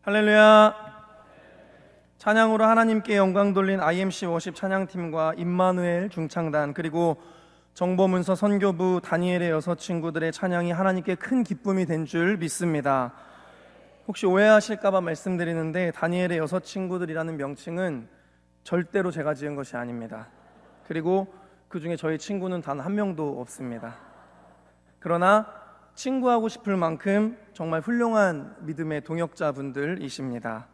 할렐루야. 찬양으로 하나님께 영광 돌린 IMC 워십 찬양팀과 임마누엘 중창단, 그리고 정보문서 선교부 다니엘의 여섯 친구들의 찬양이 하나님께 큰 기쁨이 된 줄 믿습니다. 혹시 오해하실까봐 말씀드리는데, 다니엘의 여섯 친구들이라는 명칭은 절대로 제가 지은 것이 아닙니다. 그리고 그 중에 저희 친구는 단 한 명도 없습니다. 그러나 친구하고 싶을 만큼 정말 훌륭한 믿음의 동역자분들이십니다.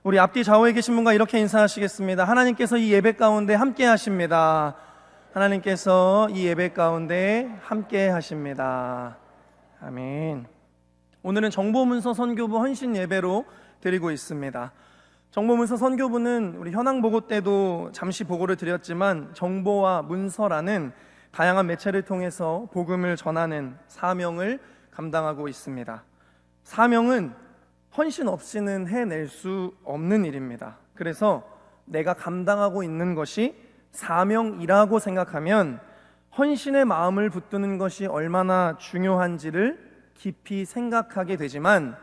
우리 앞뒤 좌우에 계신 분과 이렇게 인사하시겠습니다. 하나님께서 이 예배 가운데 함께 하십니다. 하나님께서 이 예배 가운데 함께 하십니다. 아멘. 오늘은 정보문서 선교부 헌신 예배로 드리고 있습니다. 정보문서 선교부는 우리 현황 보고 때도 잠시 보고를 드렸지만, 정보와 문서라는 다양한 매체를 통해서 복음을 전하는 사명을 감당하고 있습니다. 사명은 헌신 없이는 해낼 수 없는 일입니다. 그래서 내가 감당하고 있는 것이 사명이라고 생각하면 헌신의 마음을 붙드는 것이 얼마나 중요한지를 깊이 생각하게 되지만,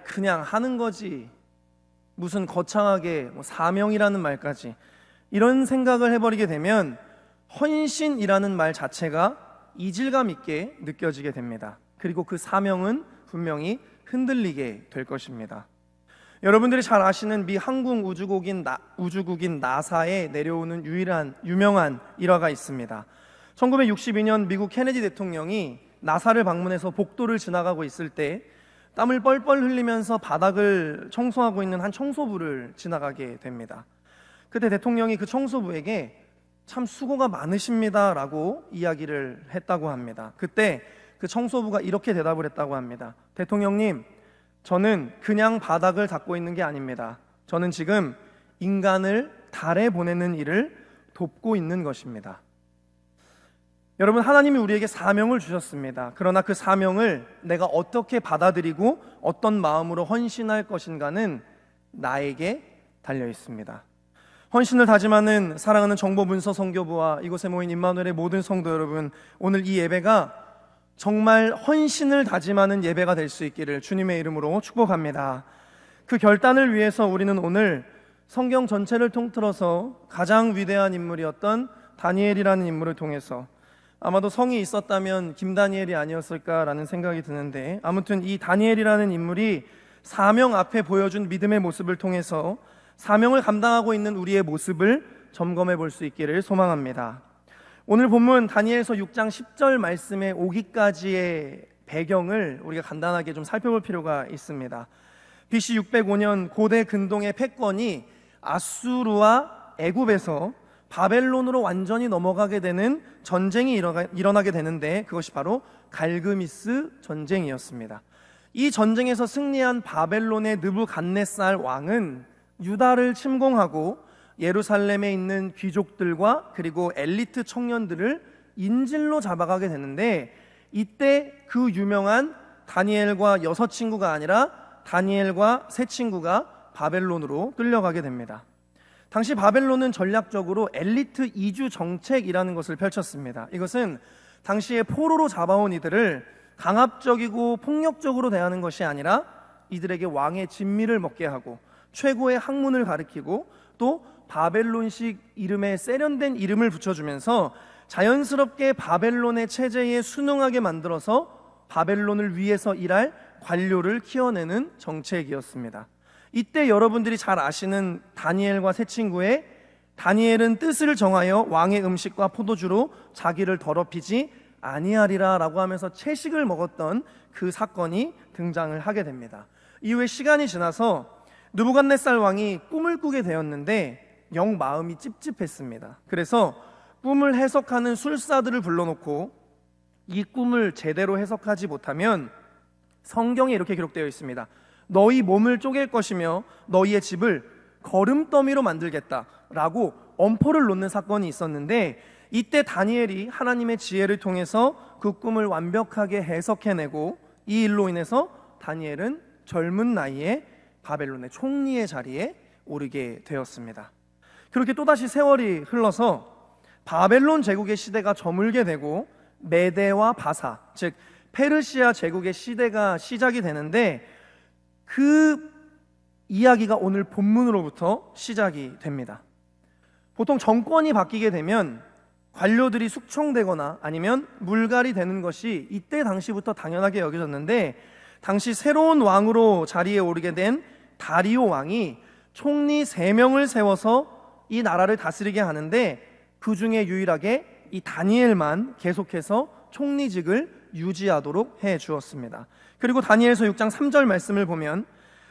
그냥 하는 거지, 무슨 거창하게 사명이라는 말까지, 이런 생각을 해버리게 되면 헌신이라는 말 자체가 이질감 있게 느껴지게 됩니다. 그리고 그 사명은 분명히 흔들리게 될 것입니다. 여러분들이 잘 아시는 미 항공 우주국인 나사에 내려오는 유명한 일화가 있습니다. 1962년 미국 케네디 대통령이 나사를 방문해서 복도를 지나가고 있을 때 땀을 뻘뻘 흘리면서 바닥을 청소하고 있는 한 청소부를 지나가게 됩니다. 그때 대통령이 그 청소부에게 참 수고가 많으십니다 라고 이야기를 했다고 합니다. 그때 그 청소부가 이렇게 대답을 했다고 합니다. 대통령님, 저는 그냥 바닥을 닦고 있는 게 아닙니다. 저는 지금 인간을 달에 보내는 일을 돕고 있는 것입니다. 여러분, 하나님이 우리에게 사명을 주셨습니다. 그러나 그 사명을 내가 어떻게 받아들이고 어떤 마음으로 헌신할 것인가는 나에게 달려 있습니다. 헌신을 다짐하는 사랑하는 정보문서 선교부와 이곳에 모인 임마누엘의 모든 성도 여러분, 오늘 이 예배가 정말 헌신을 다짐하는 예배가 될 수 있기를 주님의 이름으로 축복합니다. 그 결단을 위해서 우리는 오늘 성경 전체를 통틀어서 가장 위대한 인물이었던 다니엘이라는 인물을 통해서, 아마도 성이 있었다면 김다니엘이 아니었을까라는 생각이 드는데, 아무튼 이 다니엘이라는 인물이 사명 앞에 보여준 믿음의 모습을 통해서 사명을 감당하고 있는 우리의 모습을 점검해 볼 수 있기를 소망합니다. 오늘 본문 다니엘서 6장 10절 말씀에 오기까지의 배경을 우리가 간단하게 좀 살펴볼 필요가 있습니다. BC 605년 고대 근동의 패권이 아수르와 애굽에서 바벨론으로 완전히 넘어가게 되는 전쟁이 일어나게 되는데, 그것이 바로 갈그미스 전쟁이었습니다. 이 전쟁에서 승리한 바벨론의 느부갓네살 왕은 유다를 침공하고 예루살렘에 있는 귀족들과 그리고 엘리트 청년들을 인질로 잡아가게 되는데, 이때 그 유명한 다니엘과 여섯 친구가 아니라 다니엘과 세 친구가 바벨론으로 끌려가게 됩니다. 당시 바벨론은 전략적으로 엘리트 이주 정책이라는 것을 펼쳤습니다. 이것은 당시에 포로로 잡아온 이들을 강압적이고 폭력적으로 대하는 것이 아니라 이들에게 왕의 진미를 먹게 하고 최고의 학문을 가르치고 또 바벨론식 이름에 세련된 이름을 붙여주면서 자연스럽게 바벨론의 체제에 순응하게 만들어서 바벨론을 위해서 일할 관료를 키워내는 정책이었습니다. 이때 여러분들이 잘 아시는 다니엘과 세 친구의 다니엘은 뜻을 정하여 왕의 음식과 포도주로 자기를 더럽히지 아니하리라 라고 하면서 채식을 먹었던 그 사건이 등장을 하게 됩니다. 이후에 시간이 지나서 느부갓네살 왕이 꿈을 꾸게 되었는데 영 마음이 찝찝했습니다. 그래서 꿈을 해석하는 술사들을 불러놓고 이 꿈을 제대로 해석하지 못하면 성경에 이렇게 기록되어 있습니다. 너희 몸을 쪼갤 것이며 너희의 집을 거름더미로 만들겠다라고 엄포를 놓는 사건이 있었는데, 이때 다니엘이 하나님의 지혜를 통해서 그 꿈을 완벽하게 해석해내고, 이 일로 인해서 다니엘은 젊은 나이에 바벨론의 총리의 자리에 오르게 되었습니다. 그렇게 또다시 세월이 흘러서 바벨론 제국의 시대가 저물게 되고 메대와 바사, 즉 페르시아 제국의 시대가 시작이 되는데, 그 이야기가 오늘 본문으로부터 시작이 됩니다. 보통 정권이 바뀌게 되면 관료들이 숙청되거나 아니면 물갈이 되는 것이 이때 당시부터 당연하게 여겨졌는데, 당시 새로운 왕으로 자리에 오르게 된 다리오 왕이 총리 3명을 세워서 이 나라를 다스리게 하는데, 그 중에 유일하게 이 다니엘만 계속해서 총리직을 유지하도록 해 주었습니다. 그리고 다니엘서 6장 3절 말씀을 보면,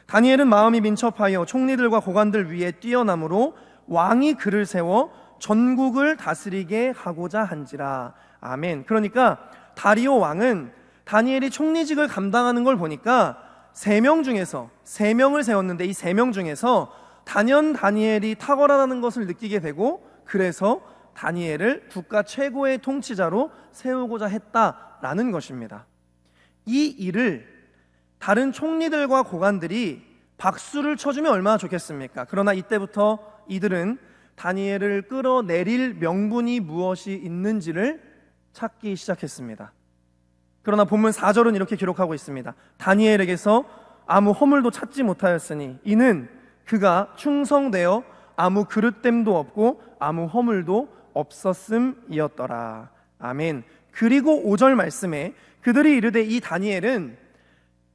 다니엘은 마음이 민첩하여 총리들과 고관들 위에 뛰어남으로 왕이 그를 세워 전국을 다스리게 하고자 한지라. 아멘. 그러니까 다리오 왕은 다니엘이 총리직을 감당하는 걸 보니까 3명 중에서 3명을 세웠는데, 이 3명 중에서 단연 다니엘이 탁월하다는 것을 느끼게 되고, 그래서 다니엘을 국가 최고의 통치자로 세우고자 했다라는 것입니다. 이 일을 다른 총리들과 고관들이 박수를 쳐주면 얼마나 좋겠습니까? 그러나 이때부터 이들은 다니엘을 끌어내릴 명분이 무엇이 있는지를 찾기 시작했습니다. 그러나 본문 4절은 이렇게 기록하고 있습니다. 다니엘에게서 아무 허물도 찾지 못하였으니 이는 그가 충성되어 아무 그릇됨도 없고 아무 허물도 없었음이었더라. 아멘. 그리고 5절 말씀에 그들이 이르되 이 다니엘은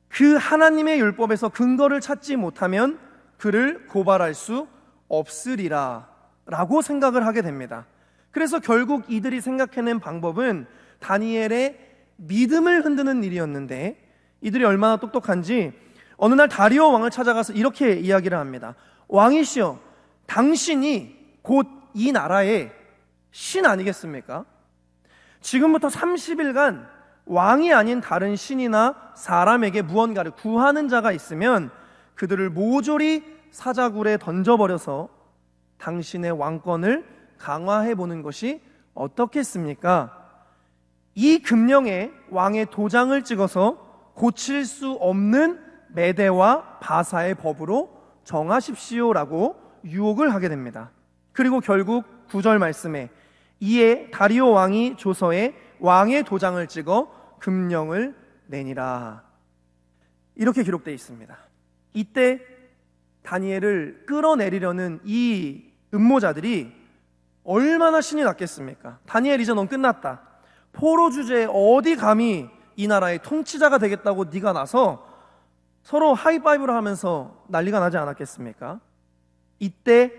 그 하나님의 율법에서 근거를 찾지 못하면 그를 고발할 수 없으리라 라고 생각을 하게 됩니다. 그래서 결국 이들이 생각해낸 방법은 다니엘의 믿음을 흔드는 일이었는데, 이들이 얼마나 똑똑한지 어느 날 다리오 왕을 찾아가서 이렇게 이야기를 합니다. 왕이시여, 당신이 곧 이 나라의 신 아니겠습니까? 지금부터 30일간 왕이 아닌 다른 신이나 사람에게 무언가를 구하는 자가 있으면 그들을 모조리 사자굴에 던져버려서 당신의 왕권을 강화해보는 것이 어떻겠습니까? 이 금령에 왕의 도장을 찍어서 고칠 수 없는 메대와 바사의 법으로 정하십시오라고 유혹을 하게 됩니다. 그리고 결국 9절 말씀에 이에 다리오 왕이 조서에 왕의 도장을 찍어 금령을 내니라 이렇게 기록되어 있습니다. 이때 다니엘을 끌어내리려는 이 음모자들이 얼마나 신이 났겠습니까? 다니엘 이제 넌 끝났다. 포로 주제에 어디 감히 이 나라의 통치자가 되겠다고 네가 나서 서로 하이파이브를 하면서 난리가 나지 않았겠습니까? 이때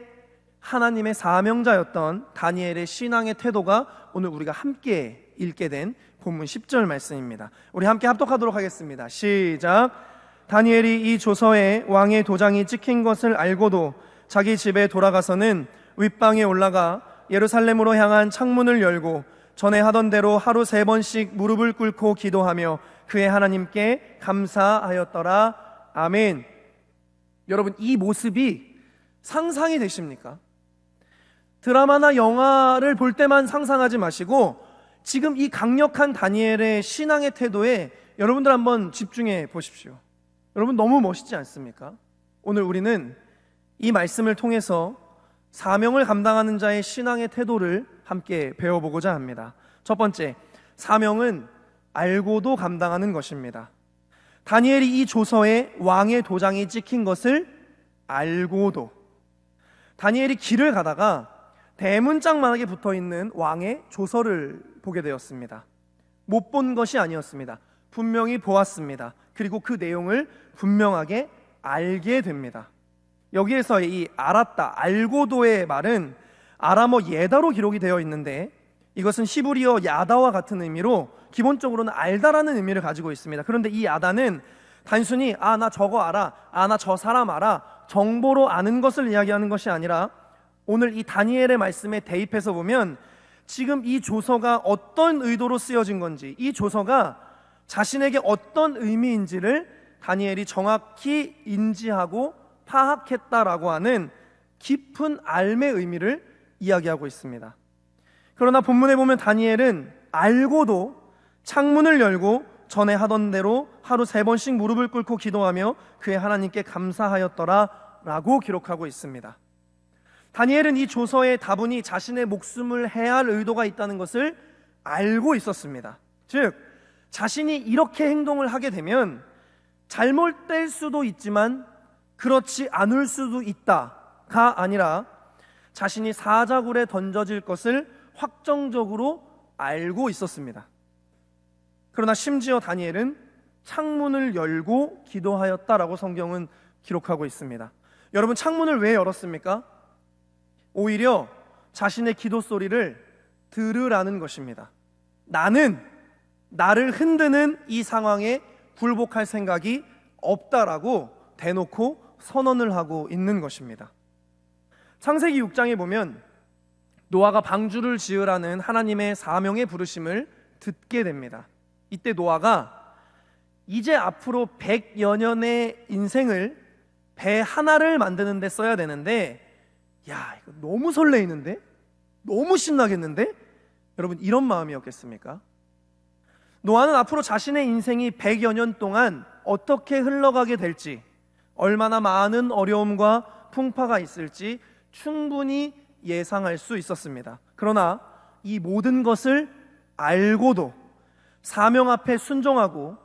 하나님의 사명자였던 다니엘의 신앙의 태도가 오늘 우리가 함께 읽게 된 본문 10절 말씀입니다. 우리 함께 합독하도록 하겠습니다. 시작. 다니엘이 이 조서에 왕의 도장이 찍힌 것을 알고도 자기 집에 돌아가서는 윗방에 올라가 예루살렘으로 향한 창문을 열고 전에 하던 대로 하루 3번씩 무릎을 꿇고 기도하며 그의 하나님께 감사하였더라. 아멘. 여러분, 이 모습이 상상이 되십니까? 드라마나 영화를 볼 때만 상상하지 마시고 지금 이 강력한 다니엘의 신앙의 태도에 여러분들 한번 집중해 보십시오. 여러분, 너무 멋있지 않습니까? 오늘 우리는 이 말씀을 통해서 사명을 감당하는 자의 신앙의 태도를 함께 배워보고자 합니다. 첫 번째, 사명은 알고도 감당하는 것입니다. 다니엘이 이 조서에 왕의 도장이 찍힌 것을 알고도, 다니엘이 길을 가다가 대문짝만하게 붙어있는 왕의 조서를 보게 되었습니다. 못 본 것이 아니었습니다. 분명히 보았습니다. 그리고 그 내용을 분명하게 알게 됩니다. 여기에서 이 알았다, 알고도의 말은 아람어 예다로 기록이 되어 있는데, 이것은 히브리어 야다와 같은 의미로 기본적으로는 알다라는 의미를 가지고 있습니다. 그런데 이 야다는 단순히 나 저거 알아, 나 저 사람 알아, 정보로 아는 것을 이야기하는 것이 아니라, 오늘 이 다니엘의 말씀에 대입해서 보면 지금 이 조서가 어떤 의도로 쓰여진 건지, 이 조서가 자신에게 어떤 의미인지를 다니엘이 정확히 인지하고 파악했다라고 하는 깊은 알의 의미를 이야기하고 있습니다. 그러나 본문에 보면 다니엘은 알고도 창문을 열고 전에 하던 대로 하루 3번씩 무릎을 꿇고 기도하며 그의 하나님께 감사하였더라 라고 기록하고 있습니다. 다니엘은 이 조서에 다분히 자신의 목숨을 해할 의도가 있다는 것을 알고 있었습니다. 즉, 자신이 이렇게 행동을 하게 되면 잘못될 수도 있지만 그렇지 않을 수도 있다가 아니라 자신이 사자굴에 던져질 것을 확정적으로 알고 있었습니다. 그러나 심지어 다니엘은 창문을 열고 기도하였다라고 성경은 기록하고 있습니다. 여러분, 창문을 왜 열었습니까? 오히려 자신의 기도 소리를 들으라는 것입니다. 나를 흔드는 이 상황에 굴복할 생각이 없다라고 대놓고 선언을 하고 있는 것입니다. 창세기 6장에 보면 노아가 방주를 지으라는 하나님의 사명의 부르심을 듣게 됩니다. 이때 노아가 이제 앞으로 100여 년의 인생을 배 하나를 만드는 데 써야 되는데, 야, 이거 너무 설레이는데? 너무 신나겠는데? 여러분, 이런 마음이었겠습니까? 노아는 앞으로 자신의 인생이 100여 년 동안 어떻게 흘러가게 될지, 얼마나 많은 어려움과 풍파가 있을지 충분히 예상할 수 있었습니다. 그러나 이 모든 것을 알고도 사명 앞에 순종하고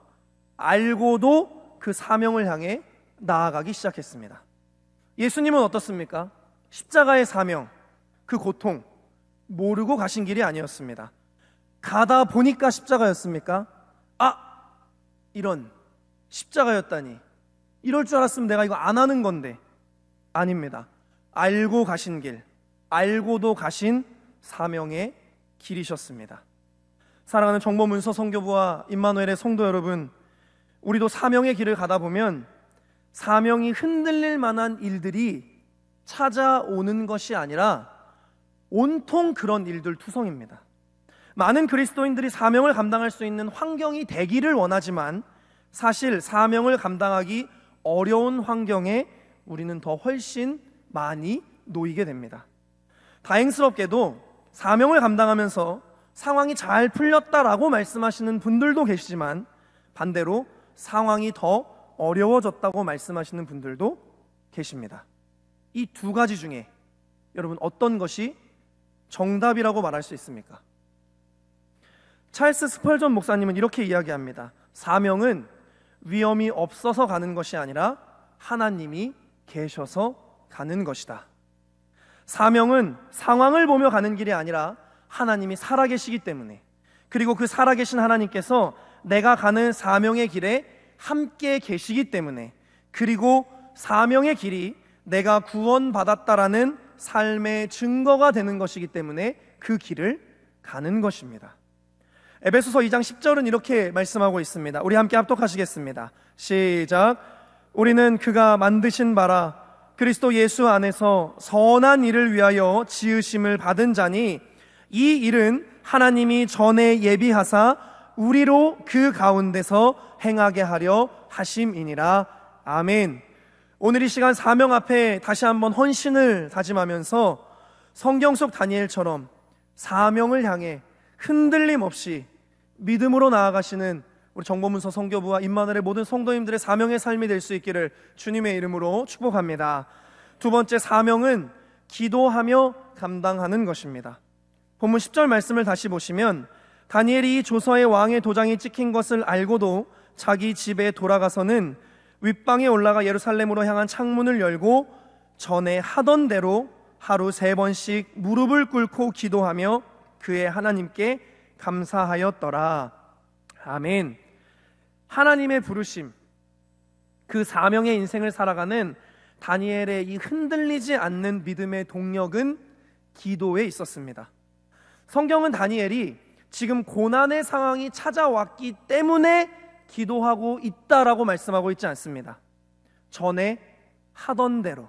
알고도 그 사명을 향해 나아가기 시작했습니다. 예수님은 어떻습니까? 십자가의 사명, 그 고통 모르고 가신 길이 아니었습니다. 가다 보니까 십자가였습니까? 이런 십자가였다니, 이럴 줄 알았으면 내가 이거 안 하는 건데. 아닙니다. 알고 가신 길, 알고도 가신 사명의 길이셨습니다. 사랑하는 정보문서 성교부와 임마누엘의 성도 여러분, 우리도 사명의 길을 가다 보면 사명이 흔들릴 만한 일들이 찾아오는 것이 아니라 온통 그런 일들 투성입니다. 많은 그리스도인들이 사명을 감당할 수 있는 환경이 되기를 원하지만 사실 사명을 감당하기 어려운 환경에 우리는 더 훨씬 많이 놓이게 됩니다. 다행스럽게도 사명을 감당하면서 상황이 잘 풀렸다라고 말씀하시는 분들도 계시지만 반대로 상황이 더 어려워졌다고 말씀하시는 분들도 계십니다. 이 두 가지 중에 여러분, 어떤 것이 정답이라고 말할 수 있습니까? 찰스 스펄전 목사님은 이렇게 이야기합니다. 사명은 위험이 없어서 가는 것이 아니라 하나님이 계셔서 가는 것이다. 사명은 상황을 보며 가는 길이 아니라 하나님이 살아계시기 때문에, 그리고 그 살아계신 하나님께서 내가 가는 사명의 길에 함께 계시기 때문에, 그리고 사명의 길이 내가 구원받았다라는 삶의 증거가 되는 것이기 때문에 그 길을 가는 것입니다. 에베소서 2장 10절은 이렇게 말씀하고 있습니다. 우리 함께 합독하시겠습니다. 시작. 우리는 그가 만드신 바라 그리스도 예수 안에서 선한 일을 위하여 지으심을 받은 자니 이 일은 하나님이 전에 예비하사 우리로 그 가운데서 행하게 하려 하심이니라. 아멘. 오늘 이 시간 사명 앞에 다시 한번 헌신을 다짐하면서 성경 속 다니엘처럼 사명을 향해 흔들림 없이 믿음으로 나아가시는 우리 정보문서 성교부와 임마누엘의 모든 성도님들의 사명의 삶이 될 수 있기를 주님의 이름으로 축복합니다. 두 번째, 사명은 기도하며 감당하는 것입니다. 본문 10절 말씀을 다시 보시면 다니엘이 이 조서에 왕의 도장이 찍힌 것을 알고도 자기 집에 돌아가서는 윗방에 올라가 예루살렘으로 향한 창문을 열고 전에 하던 대로 하루 3번씩 무릎을 꿇고 기도하며 그의 하나님께 감사하였더라. 아멘. 하나님의 부르심, 그 사명의 인생을 살아가는 다니엘의 이 흔들리지 않는 믿음의 동력은 기도에 있었습니다. 성경은 다니엘이 지금 고난의 상황이 찾아왔기 때문에 기도하고 있다라고 말씀하고 있지 않습니다. 전에 하던 대로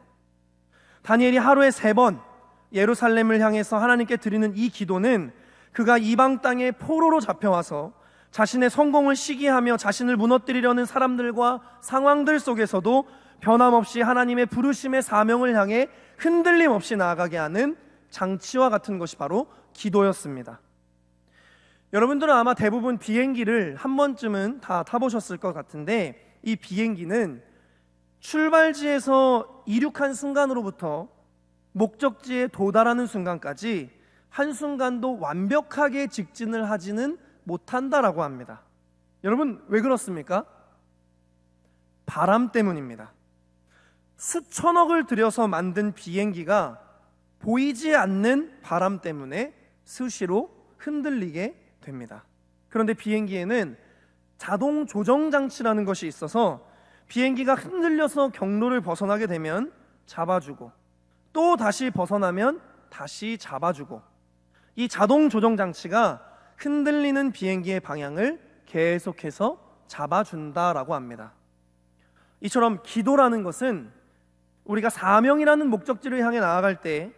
다니엘이 하루에 3번 예루살렘을 향해서 하나님께 드리는 이 기도는 그가 이방 땅에 포로로 잡혀와서 자신의 성공을 시기하며 자신을 무너뜨리려는 사람들과 상황들 속에서도 변함없이 하나님의 부르심의 사명을 향해 흔들림 없이 나아가게 하는 장치와 같은 것이 바로 기도였습니다. 여러분들은 아마 대부분 비행기를 한 번쯤은 다 타보셨을 것 같은데, 이 비행기는 출발지에서 이륙한 순간으로부터 목적지에 도달하는 순간까지 한순간도 완벽하게 직진을 하지는 못한다라고 합니다. 여러분, 왜 그렇습니까? 바람 때문입니다. 수천억을 들여서 만든 비행기가 보이지 않는 바람 때문에 수시로 흔들리게 됩니다. 그런데 비행기에는 자동 조정 장치라는 것이 있어서 비행기가 흔들려서 경로를 벗어나게 되면 잡아주고, 또 다시 벗어나면 다시 잡아주고, 이 자동 조정 장치가 흔들리는 비행기의 방향을 계속해서 잡아준다라고 합니다. 이처럼 기도라는 것은 우리가 사명이라는 목적지를 향해 나아갈 때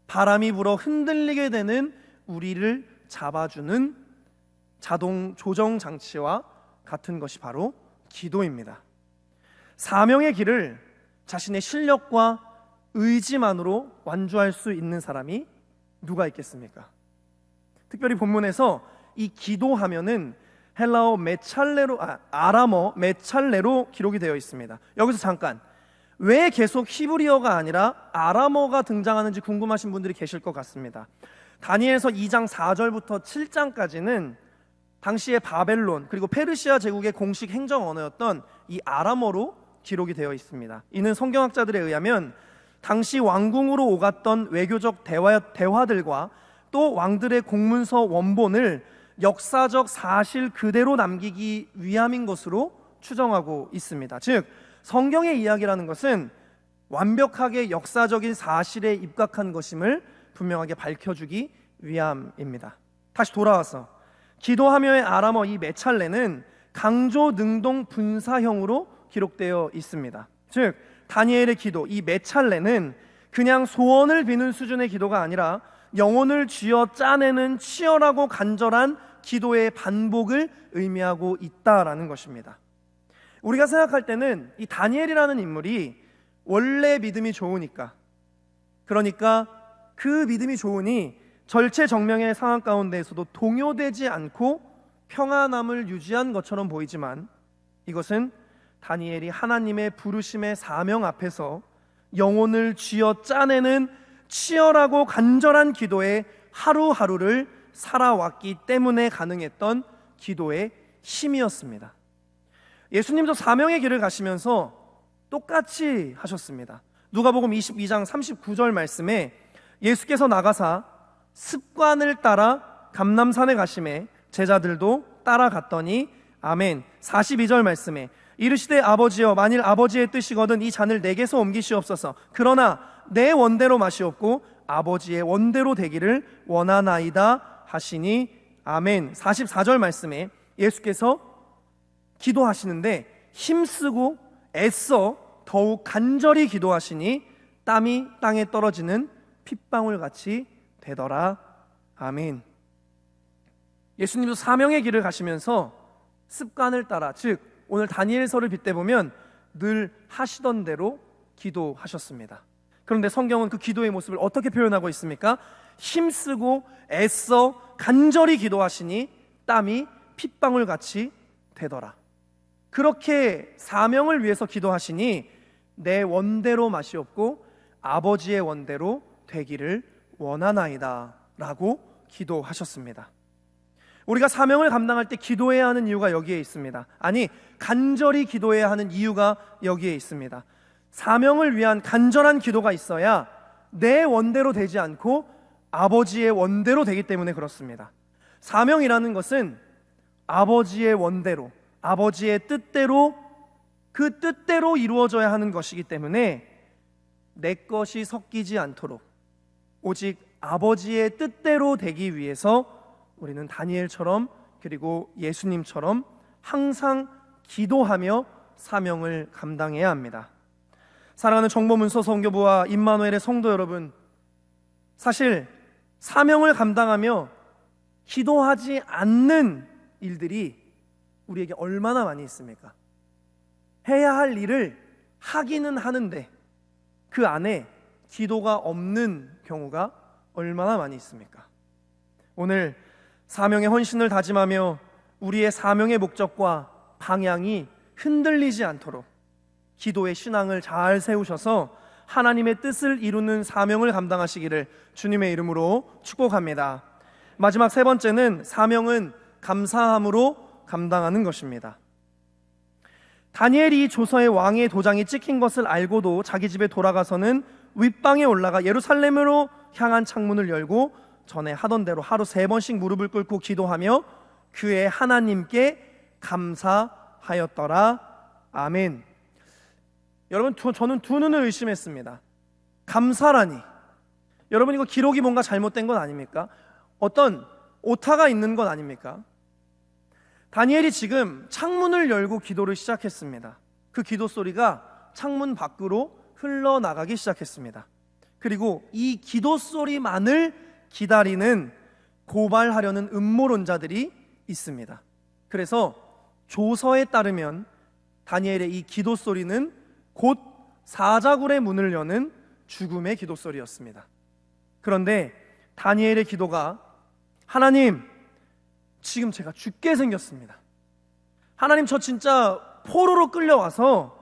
바람이 불어 흔들리게 되는 우리를 잡아주는 자동 조정 장치와 같은 것이 바로 기도입니다. 사명의 길을 자신의 실력과 의지만으로 완주할 수 있는 사람이 누가 있겠습니까? 특별히 본문에서 이 기도하면은 헬라어 아람어 메찰레로 기록이 되어 있습니다. 여기서 잠깐, 왜 계속 히브리어가 아니라 아람어가 등장하는지 궁금하신 분들이 계실 것 같습니다. 다니엘서 2장 4절부터 7장까지는 당시의 바벨론 그리고 페르시아 제국의 공식 행정 언어였던 이 아람어로 기록이 되어 있습니다. 이는 성경학자들에 의하면 당시 왕궁으로 오갔던 외교적 대화들과 또 왕들의 공문서 원본을 역사적 사실 그대로 남기기 위함인 것으로 추정하고 있습니다. 즉, 성경의 이야기라는 것은 완벽하게 역사적인 사실에 입각한 것임을 분명하게 밝혀주기 위함입니다. 다시 돌아와서 기도하며의 아람어 이 메찰레는 강조 능동 분사형으로 기록되어 있습니다. 즉, 다니엘의 기도 이 메찰레는 그냥 소원을 비는 수준의 기도가 아니라 영혼을 쥐어 짜내는 치열하고 간절한 기도의 반복을 의미하고 있다라는 것입니다. 우리가 생각할 때는 이 다니엘이라는 인물이 원래 믿음이 좋으니까, 그러니까 그 믿음이 좋으니 절체정명의 상황 가운데에서도 동요되지 않고 평안함을 유지한 것처럼 보이지만, 이것은 다니엘이 하나님의 부르심의 사명 앞에서 영혼을 쥐어 짜내는 치열하고 간절한 기도의 하루하루를 살아왔기 때문에 가능했던 기도의 힘이었습니다. 예수님도 사명의 길을 가시면서 똑같이 하셨습니다. 누가복음 22장 39절 말씀에 예수께서 나가사 습관을 따라 감람산에 가시매 제자들도 따라갔더니 아멘. 42절 말씀에 이르시되 아버지여 만일 아버지의 뜻이거든 이 잔을 내게서 옮기시옵소서. 그러나 내 원대로 마시옵고 아버지의 원대로 되기를 원하나이다 하시니 아멘. 44절 말씀에 예수께서 기도하시는데 힘쓰고 애써 더욱 간절히 기도하시니 땀이 땅에 떨어지는 핏방울 같이 되더라. 아멘. 예수님도 사명의 길을 가시면서 습관을 따라, 즉 오늘 다니엘서를 빗대보면 늘 하시던 대로 기도하셨습니다. 그런데 성경은 그 기도의 모습을 어떻게 표현하고 있습니까? 힘쓰고 애써 간절히 기도하시니 땀이 핏방울 같이 되더라. 그렇게 사명을 위해서 기도하시니 내 원대로 마시옵고 아버지의 원대로 되기를 원하나이다 라고 기도하셨습니다. 우리가 사명을 감당할 때 기도해야 하는 이유가 여기에 있습니다. 아니, 간절히 기도해야 하는 이유가 여기에 있습니다. 사명을 위한 간절한 기도가 있어야 내 원대로 되지 않고 아버지의 원대로 되기 때문에 그렇습니다. 사명이라는 것은 아버지의 원대로, 아버지의 뜻대로, 그 뜻대로 이루어져야 하는 것이기 때문에 내 것이 섞이지 않도록 오직 아버지의 뜻대로 되기 위해서 우리는 다니엘처럼 그리고 예수님처럼 항상 기도하며 사명을 감당해야 합니다. 사랑하는 정보문서 선교부와 임마누엘의 성도 여러분, 사실 사명을 감당하며 기도하지 않는 일들이 우리에게 얼마나 많이 있습니까? 해야 할 일을 하기는 하는데 그 안에 기도가 없는 경우가 얼마나 많이 있습니까? 오늘 사명의 헌신을 다짐하며 우리의 사명의 목적과 방향이 흔들리지 않도록 기도의 신앙을 잘 세우셔서 하나님의 뜻을 이루는 사명을 감당하시기를 주님의 이름으로 축복합니다. 마지막 세 번째는 사명은 감사함으로 감당하는 것입니다. 다니엘이 이 조서에 왕의 도장이 찍힌 것을 알고도 자기 집에 돌아가서는 윗방에 올라가 예루살렘으로 향한 창문을 열고 전에 하던 대로 하루 3번씩 무릎을 꿇고 기도하며 그의 하나님께 감사하였더라. 아멘. 여러분, 저는 두 눈을 의심했습니다. 감사라니. 여러분, 이거 기록이 뭔가 잘못된 건 아닙니까? 어떤 오타가 있는 건 아닙니까? 다니엘이 지금 창문을 열고 기도를 시작했습니다. 그 기도 소리가 창문 밖으로 흘러나가기 시작했습니다. 그리고 이 기도 소리만을 기다리는 고발하려는 음모론자들이 있습니다. 그래서 조서에 따르면 다니엘의 이 기도 소리는 곧 사자굴의 문을 여는 죽음의 기도 소리였습니다. 그런데 다니엘의 기도가 하나님, 지금 제가 죽게 생겼습니다. 하나님, 저 진짜 포로로 끌려와서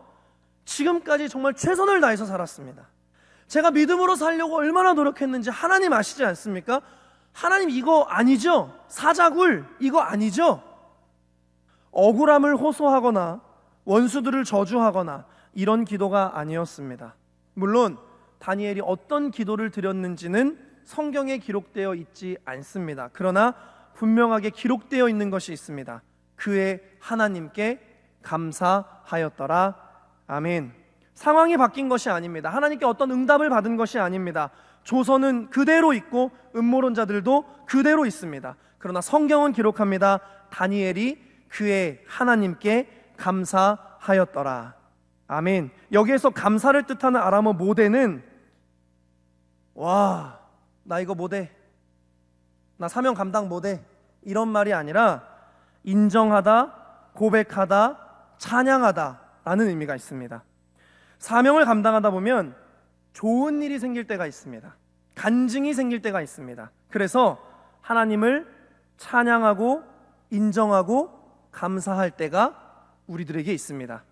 지금까지 정말 최선을 다해서 살았습니다. 제가 믿음으로 살려고 얼마나 노력했는지 하나님 아시지 않습니까? 하나님, 이거 아니죠? 사자굴 이거 아니죠? 억울함을 호소하거나 원수들을 저주하거나 이런 기도가 아니었습니다. 물론 다니엘이 어떤 기도를 드렸는지는 성경에 기록되어 있지 않습니다. 그러나 분명하게 기록되어 있는 것이 있습니다. 그의 하나님께 감사하였더라. 아멘. 상황이 바뀐 것이 아닙니다. 하나님께 어떤 응답을 받은 것이 아닙니다. 조서는 그대로 있고 음모론자들도 그대로 있습니다. 그러나 성경은 기록합니다. 다니엘이 그의 하나님께 감사하였더라. 아멘. 여기에서 감사를 뜻하는 아람어 모대는 와, 나 이거 못해, 나 사명 감당 못해, 이런 말이 아니라 인정하다, 고백하다, 찬양하다 라는 의미가 있습니다. 사명을 감당하다 보면 좋은 일이 생길 때가 있습니다. 간증이 생길 때가 있습니다. 그래서 하나님을 찬양하고 인정하고 감사할 때가 우리들에게 있습니다.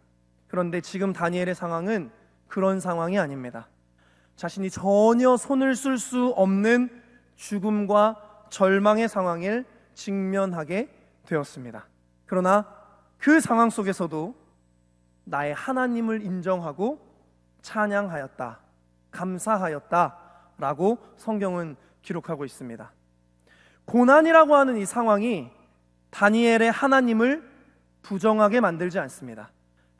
그런데 지금 다니엘의 상황은 그런 상황이 아닙니다. 자신이 전혀 손을 쓸 수 없는 죽음과 절망의 상황을 직면하게 되었습니다. 그러나 그 상황 속에서도 나의 하나님을 인정하고 찬양하였다, 감사하였다 라고 성경은 기록하고 있습니다. 고난이라고 하는 이 상황이 다니엘의 하나님을 부정하게 만들지 않습니다.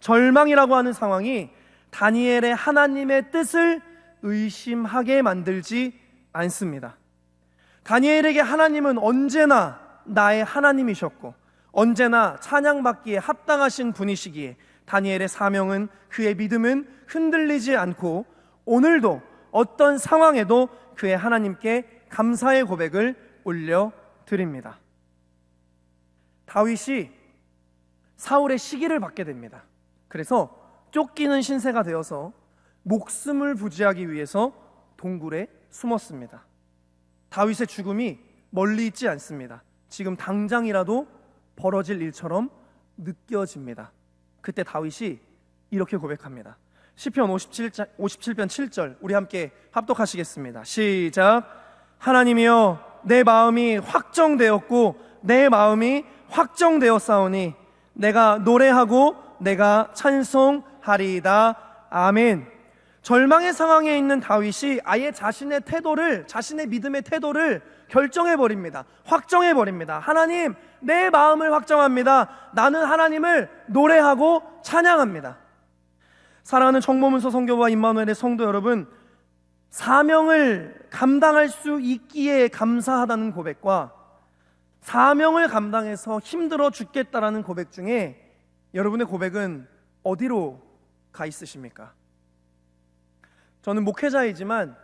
절망이라고 하는 상황이 다니엘의 하나님의 뜻을 의심하게 만들지 않습니다. 다니엘에게 하나님은 언제나 나의 하나님이셨고 언제나 찬양받기에 합당하신 분이시기에 다니엘의 사명은, 그의 믿음은 흔들리지 않고 오늘도 어떤 상황에도 그의 하나님께 감사의 고백을 올려드립니다. 다윗이 사울의 시기를 받게 됩니다. 그래서 쫓기는 신세가 되어서 목숨을 부지하기 위해서 동굴에 숨었습니다. 다윗의 죽음이 멀리 있지 않습니다. 지금 당장이라도 벌어질 일처럼 느껴집니다. 그때 다윗이 이렇게 고백합니다. 시편 57편 7절 우리 함께 합독하시겠습니다. 시작. 하나님이여, 내 마음이 확정되었고 내 마음이 확정되었사오니 내가 노래하고 내가 찬송하리이다. 아멘. 절망의 상황에 있는 다윗이 아예 자신의 믿음의 태도를 결정해버립니다. 확정해버립니다. 하나님, 내 마음을 확정합니다. 나는 하나님을 노래하고 찬양합니다. 사랑하는 정보문서 성교부와 임마누엘의 성도 여러분, 사명을 감당할 수 있기에 감사하다는 고백과 사명을 감당해서 힘들어 죽겠다라는 고백 중에 여러분의 고백은 어디로 가 있으십니까? 저는 목회자이지만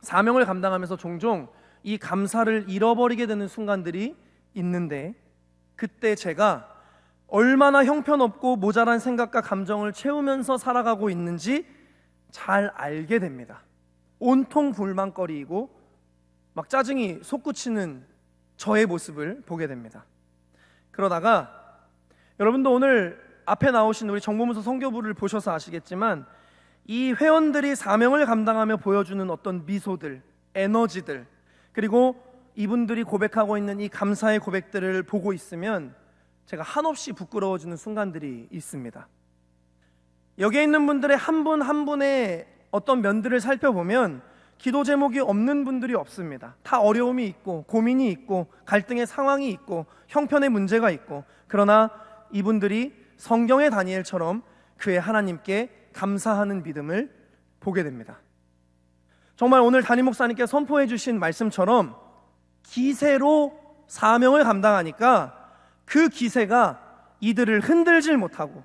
사명을 감당하면서 종종 이 감사를 잃어버리게 되는 순간들이 있는데, 그때 제가 얼마나 형편없고 모자란 생각과 감정을 채우면서 살아가고 있는지 잘 알게 됩니다. 온통 불만거리이고 막 짜증이 솟구치는 저의 모습을 보게 됩니다. 그러다가 여러분도 오늘 앞에 나오신 우리 정보문서 성교부를 보셔서 아시겠지만 이 회원들이 사명을 감당하며 보여주는 어떤 미소들, 에너지들, 그리고 이분들이 고백하고 있는 이 감사의 고백들을 보고 있으면 제가 한없이 부끄러워지는 순간들이 있습니다. 여기에 있는 분들의 한 분 한 분의 어떤 면들을 살펴보면 기도 제목이 없는 분들이 없습니다. 다 어려움이 있고 고민이 있고 갈등의 상황이 있고 형편의 문제가 있고, 그러나 이분들이 성경의 다니엘처럼 그의 하나님께 감사하는 믿음을 보게 됩니다. 정말 오늘 담임 목사님께 선포해 주신 말씀처럼 기세로 사명을 감당하니까 그 기세가 이들을 흔들질 못하고,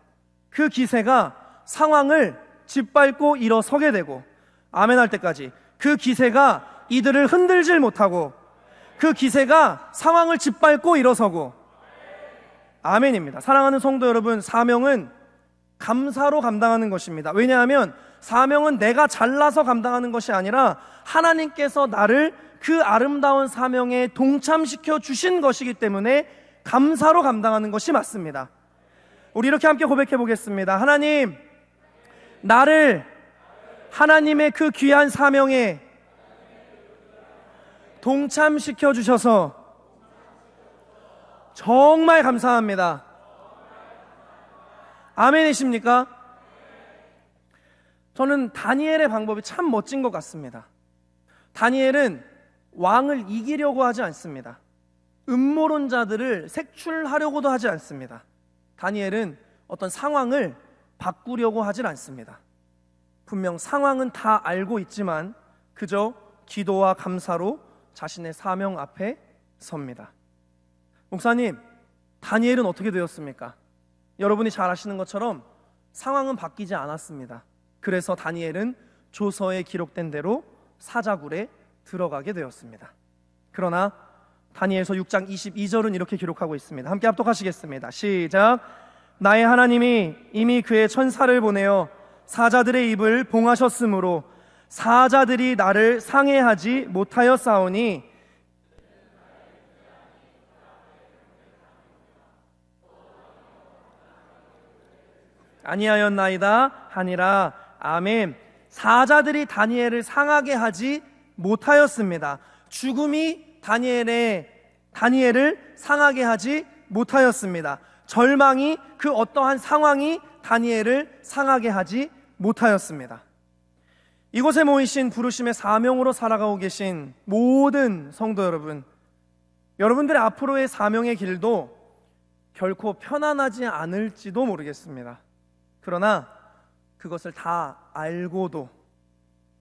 그 기세가 상황을 짓밟고 일어서게 되고, 아멘 할 때까지 그 기세가 이들을 흔들질 못하고, 그 기세가 상황을 짓밟고 일어서고, 아멘입니다. 사랑하는 성도 여러분, 사명은 감사로 감당하는 것입니다. 왜냐하면 사명은 내가 잘나서 감당하는 것이 아니라 하나님께서 나를 그 아름다운 사명에 동참시켜 주신 것이기 때문에 감사로 감당하는 것이 맞습니다. 우리 이렇게 함께 고백해 보겠습니다. 하나님, 나를 하나님의 그 귀한 사명에 동참시켜 주셔서 정말 감사합니다. 아멘이십니까? 저는 다니엘의 방법이 참 멋진 것 같습니다. 다니엘은 왕을 이기려고 하지 않습니다. 음모론자들을 색출하려고도 하지 않습니다. 다니엘은 어떤 상황을 바꾸려고 하질 않습니다. 분명 상황은 다 알고 있지만 그저 기도와 감사로 자신의 사명 앞에 섭니다. 목사님, 다니엘은 어떻게 되었습니까? 여러분이 잘 아시는 것처럼 상황은 바뀌지 않았습니다. 그래서 다니엘은 조서에 기록된 대로 사자굴에 들어가게 되었습니다. 그러나 다니엘서 6장 22절은 이렇게 기록하고 있습니다. 함께 합독하시겠습니다. 시작. 나의 하나님이 이미 그의 천사를 보내어 사자들의 입을 봉하셨으므로 사자들이 나를 상해하지 못하였사오니 아니하였나이다 하니라. 아멘. 사자들이 다니엘을 상하게 하지 못하였습니다. 죽음이 다니엘을 상하게 하지 못하였습니다. 절망이, 그 어떠한 상황이 다니엘을 상하게 하지 못하였습니다. 이곳에 모이신 부르심의 사명으로 살아가고 계신 모든 성도 여러분, 여러분들의 앞으로의 사명의 길도 결코 편안하지 않을지도 모르겠습니다. 그러나 그것을 다 알고도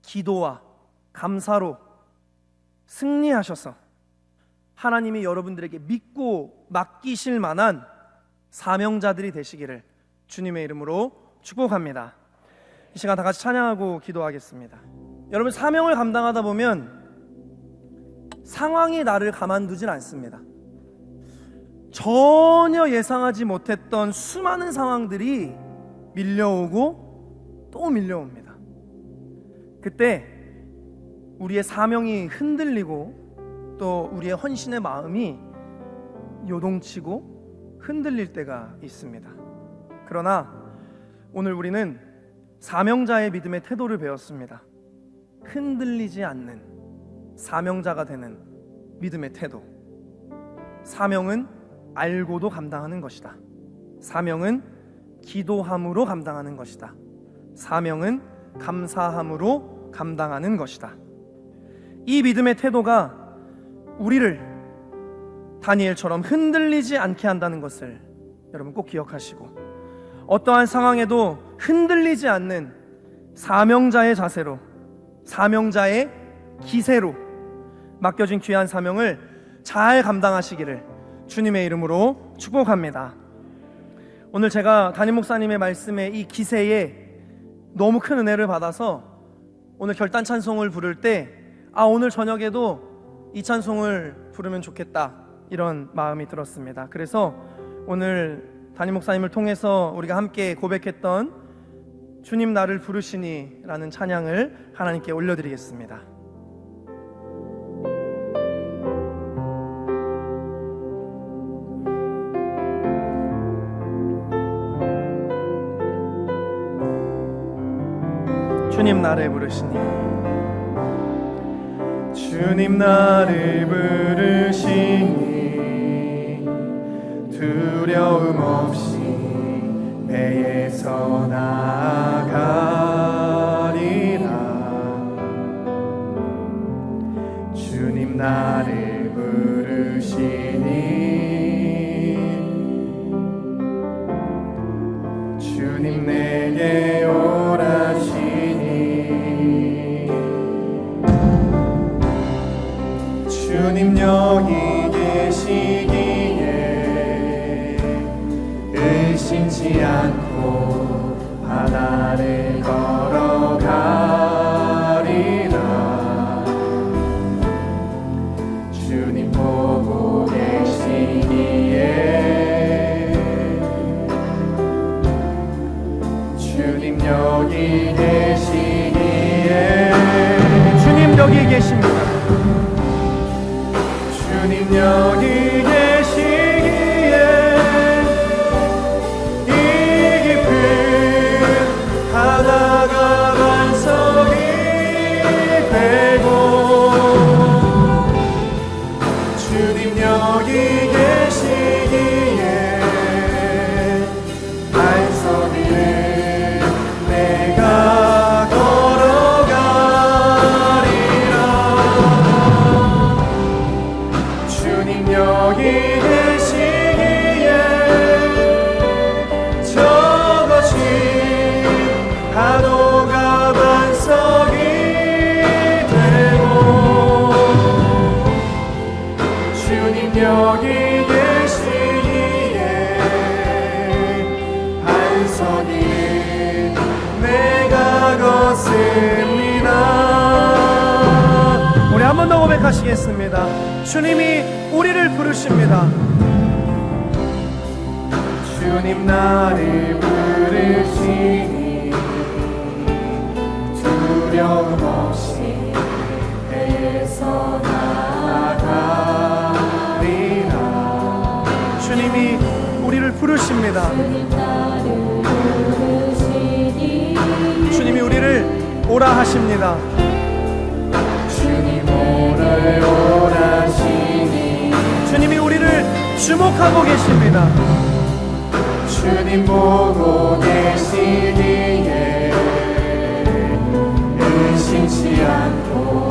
기도와 감사로 승리하셔서 하나님이 여러분들에게 믿고 맡기실 만한 사명자들이 되시기를 주님의 이름으로 축복합니다. 이 시간 다 같이 찬양하고 기도하겠습니다. 여러분, 사명을 감당하다 보면 상황이 나를 가만두질 않습니다. 전혀 예상하지 못했던 수많은 상황들이 밀려오고 또 밀려옵니다. 그때 우리의 사명이 흔들리고 또 우리의 헌신의 마음이 요동치고 흔들릴 때가 있습니다. 그러나 오늘 우리는 사명자의 믿음의 태도를 배웠습니다. 흔들리지 않는 사명자가 되는 믿음의 태도. 사명은 알고도 감당하는 것이다. 사명은 기도함으로 감당하는 것이다. 사명은 감사함으로 감당하는 것이다. 이 믿음의 태도가 우리를 다니엘처럼 흔들리지 않게 한다는 것을 여러분 꼭 기억하시고, 어떠한 상황에도 흔들리지 않는 사명자의 자세로, 사명자의 기세로 맡겨진 귀한 사명을 잘 감당하시기를 주님의 이름으로 축복합니다. 오늘 제가 담임 목사님의 말씀에 이 기세에 너무 큰 은혜를 받아서 오늘 결단 찬송을 부를 때 오늘 저녁에도 이 찬송을 부르면 좋겠다, 이런 마음이 들었습니다. 그래서 오늘 담임 목사님을 통해서 우리가 함께 고백했던 주님 나를 부르시니 라는 찬양을 하나님께 올려드리겠습니다. 주님 나를 부르시니, 주님 나를 부르시니 두려움 없이 배에서 나아가리라. 주님 나를 부르시니 주님 내게 오라시니 주님 여기 계시기에 의심치 않고 바다를 걸어가리라. 주님 보고 계시기에 주님 여기 계시기에 주님 여기 계십니다. 주님 여기 계시기에 이 깊은 바다가 반석이 되고 주님 여기 계시기에 반석 위를 내가 걸어가리라. 주님 여기 계시기에 저것이 파도가 반석이 되고 주님 여기 계시기에 반석이 내가 걷습니다. 우리 한 번 더 고백하시겠습니다. 주님이 우리를 부르십니다. 주님 나를 부르시니 두려움 없이 배에서 나아가리라. 주님이 우리를 부르십니다. 주님이 우리를 오라 하십니다. 주님 오늘 오라시니 주님이 우리를 주목하고 계십니다. 주님 보고 계시기에 의심치 않고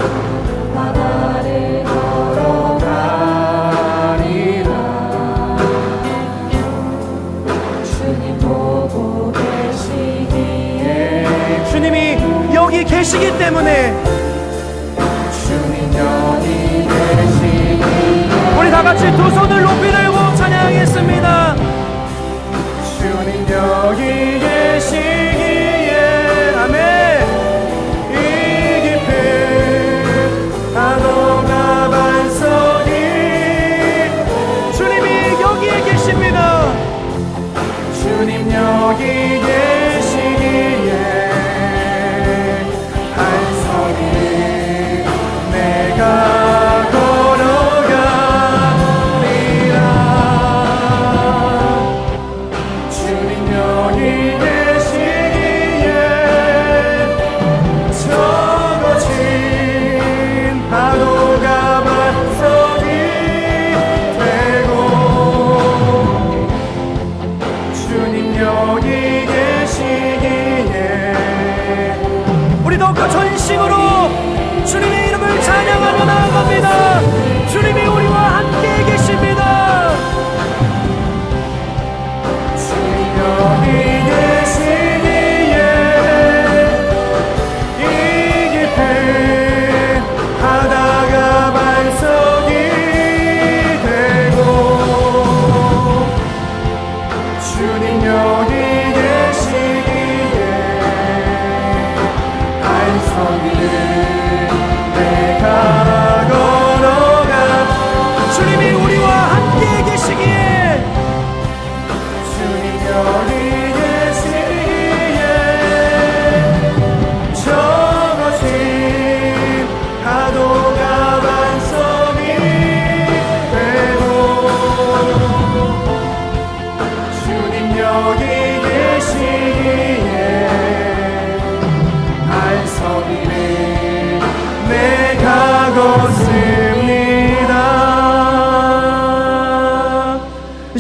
바다를 걸어가리라. 주님 보고 계시기에 주님이 여기 계시기 때문에 주님 여기 계시기에 우리 다 같이 두 손을 높이 들고 찬양하겠습니다. 주님 여기 계시기에 아멘. 이 깊은 파도가 반석이 주님이 여기에 계십니다. 주님 여기 계시기에 반석이 내가 걸어가리라. 주님 여기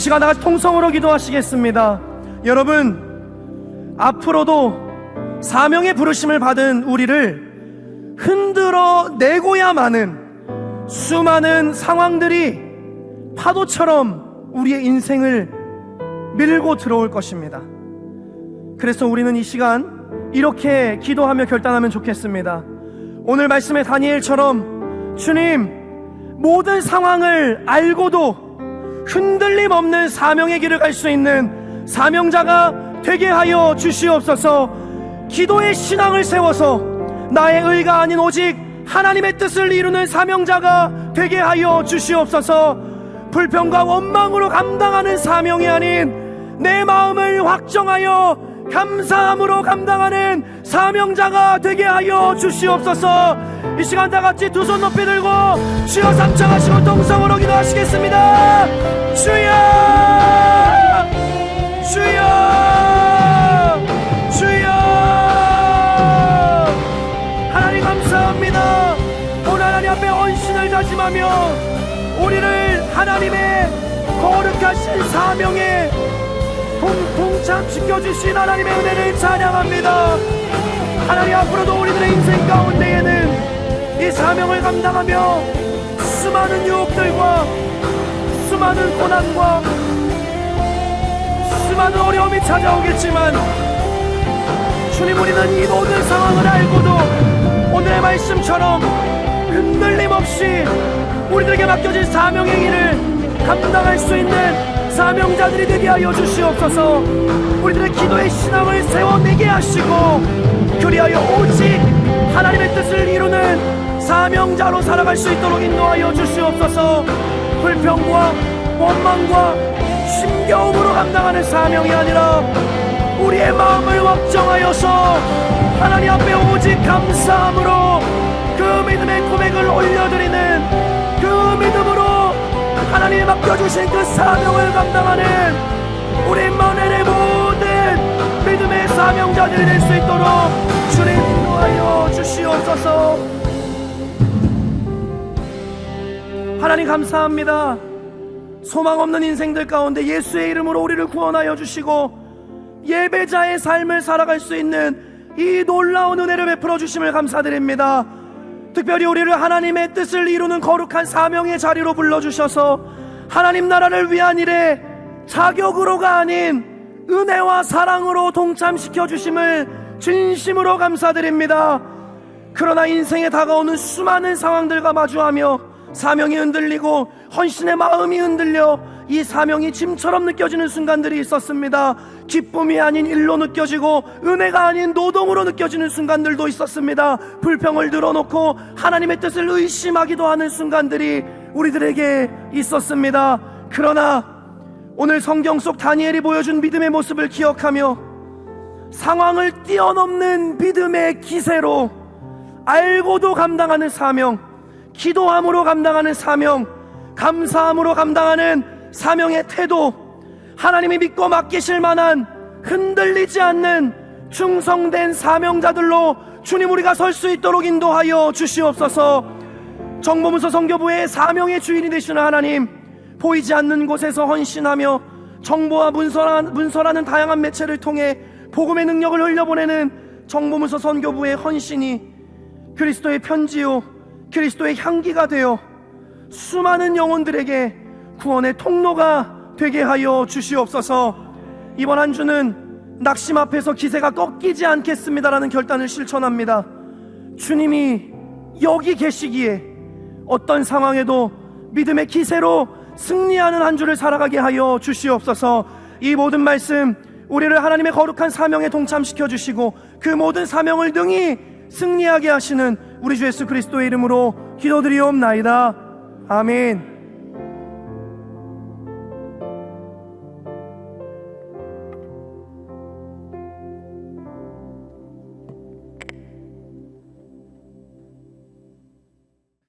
시간 다 같이 통성으로 기도하시겠습니다. 여러분, 앞으로도 사명의 부르심을 받은 우리를 흔들어 내고야마는 수많은 상황들이 파도처럼 우리의 인생을 밀고 들어올 것입니다. 그래서 우리는 이 시간 이렇게 기도하며 결단하면 좋겠습니다. 오늘 말씀의 다니엘처럼 주님, 모든 상황을 알고도 흔들림 없는 사명의 길을 갈 수 있는 사명자가 되게 하여 주시옵소서. 기도의 신앙을 세워서 나의 의가 아닌 오직 하나님의 뜻을 이루는 사명자가 되게 하여 주시옵소서. 불평과 원망으로 감당하는 사명이 아닌 내 마음을 확정하여 감사함으로 감당하는 사명자가 되게 하여 주시옵소서. 이 시간 다 같이 두 손 높이 들고 주여 삼창하시고 동성으로 기도하시겠습니다. 주여, 주여, 주여. 하나님 감사합니다. 오늘 하나님 앞에 헌신을 다짐하며 우리를 하나님의 거룩하신 사명에 동참시켜주신 하나님의 은혜를 찬양합니다. 하나님, 앞으로도 우리들의 인생 가운데에는 이 사명을 감당하며 수많은 유혹들과 수많은 고난과 수많은 어려움이 찾아오겠지만 주님, 우리는 이 모든 상황을 알고도 오늘의 말씀처럼 흔들림 없이 우리들에게 맡겨진 사명의 길을 감당할 수 있는 사명자들이 되게 하여 주시옵소서. 우리들의 기도의 신앙을 세워내게 하시고 그리하여 오직 하나님의 뜻을 이루는 사명자로 살아갈 수 있도록 인도하여 주시옵소서. 불평과 원망과 힘겨움으로 감당하는 사명이 아니라 우리의 마음을 확정하여서 하나님 앞에 오직 감사함으로 그 믿음의 고백을 올려드리는 그 믿음으로 하나님이 맡겨주신 그 사명을 감당하는 우리 만일의 모든 믿음의 사명자들이 될 수 있도록 주님 인도하여 주시옵소서. 하나님 감사합니다. 소망 없는 인생들 가운데 예수의 이름으로 우리를 구원하여 주시고 예배자의 삶을 살아갈 수 있는 이 놀라운 은혜를 베풀어 주심을 감사드립니다. 특별히 우리를 하나님의 뜻을 이루는 거룩한 사명의 자리로 불러주셔서 하나님 나라를 위한 일에 자격으로가 아닌 은혜와 사랑으로 동참시켜 주심을 진심으로 감사드립니다. 그러나 인생에 다가오는 수많은 상황들과 마주하며 사명이 흔들리고 헌신의 마음이 흔들려 이 사명이 짐처럼 느껴지는 순간들이 있었습니다. 기쁨이 아닌 일로 느껴지고 은혜가 아닌 노동으로 느껴지는 순간들도 있었습니다. 불평을 늘어놓고 하나님의 뜻을 의심하기도 하는 순간들이 우리들에게 있었습니다. 그러나 오늘 성경 속 다니엘이 보여준 믿음의 모습을 기억하며 상황을 뛰어넘는 믿음의 기세로 알고도 감당하는 사명, 기도함으로 감당하는 사명, 감사함으로 감당하는 사명의 태도, 하나님이 믿고 맡기실 만한 흔들리지 않는 충성된 사명자들로 주님 우리가 설 수 있도록 인도하여 주시옵소서. 정보문서 선교부의 사명의 주인이 되시는 하나님, 보이지 않는 곳에서 헌신하며 정보와 문서라는 다양한 매체를 통해 복음의 능력을 흘려보내는 정보문서 선교부의 헌신이 그리스도의 편지요 그리스도의 향기가 되어 수많은 영혼들에게 구원의 통로가 되게 하여 주시옵소서. 이번 한 주는 낙심 앞에서 기세가 꺾이지 않겠습니다라는 결단을 실천합니다. 주님이 여기 계시기에 어떤 상황에도 믿음의 기세로 승리하는 한 주를 살아가게 하여 주시옵소서. 이 모든 말씀 우리를 하나님의 거룩한 사명에 동참시켜 주시고 그 모든 사명을 능히 승리하게 하시는 우리 주 예수 그리스도의 이름으로 기도드리옵나이다. 아멘.